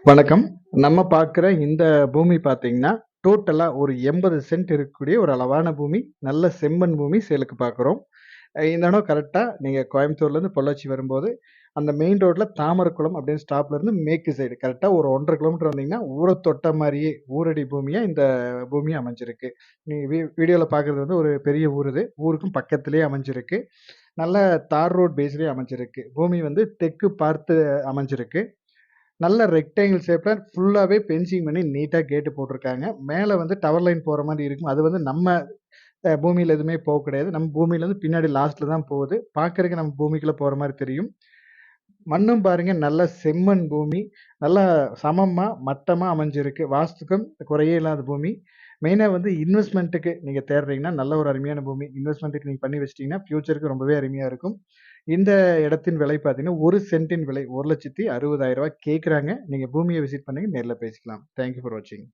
வணக்கம். நம்ம பார்க்குற இந்த பூமி பார்த்தீங்கன்னா, டோட்டலா ஒரு 80 சென்ட் இருக்கக்கூடிய ஒரு அளவான பூமி. நல்ல செம்மண் பூமி சேலுக்கு பார்க்குறோம். இந்த இடம் கரெக்ட்டா நீங்க கோயம்புத்தூர்லேருந்து பொள்ளாச்சி வரும்போது, அந்த மெயின் ரோட்ல தாமரக்குளம் அப்படின்னு ஸ்டாப்லேருந்து மேற்கு சைடு கரெக்ட்டா ஒரு 1 1/2 கிலோமீட்டர் வந்தீங்கன்னா, ஊர தொட்ட மாரியே ஊரடி பூமியா இந்த பூமி அமைஞ்சிருக்கு. நீங்க வீடியோல பார்க்குறது வந்து ஒரு பெரிய ஊர் இது. ஊருக்கும் பக்கத்திலேயே அமைஞ்சிருக்கு. நல்ல தார் ரோட் பேஸ்லயே அமைஞ்சிருக்கு. பூமி வந்து தெற்கு பார்த்து அமைஞ்சிருக்கு. நல்ல ரெக்டாங்கில் ஷேப்ல ஃபுல்லாவே பென்சிங் பண்ணி நீட்டா கேட் போட்டிருக்காங்க. மேல வந்து டவர் லைன் போற மாரி இருக்கும். அது வந்து நம்ம பூமியில எதுவுமே கிடையாது. நம்ம பூமியிலருந்து பின்னாடி லாஸ்ட்ல தான் போகுது. பார்க்கறதுக்கு நம்ம பூமிக்குள்ள போற மாரி தெரியும். மண்ணும் பாருங்க நல்ல செம்மண் பூமி. நல்லா சமமா, மட்டமா அமைஞ்சிருக்கு. வாஸ்துக்கும் குறையே இல்லாத பூமி. மெயினா வந்து இன்வெஸ்ட்மென்ட்க்கு நீங்க தேடுறீங்கன்னா, நல்ல ஒரு அருமையான பூமி. இன்வெஸ்ட்மென்ட்க்கு நீங்க பண்ணி வச்சுட்டீங்கன்னா, ஃபியூச்சருக்கு ரொம்பவே அருமையா இருக்கும். இந்த இடத்தின் விலை பார்த்தீங்கன்னா, 1 சென்ட்டின் விலை ரூ. 1,60,60,000 கேட்குறாங்க. நீங்க பூமிய விசிட் பண்ணுங்க. நேர்ல பேசிக்கலாம். தேங்க் யூ ஃபார் வாட்சிங்.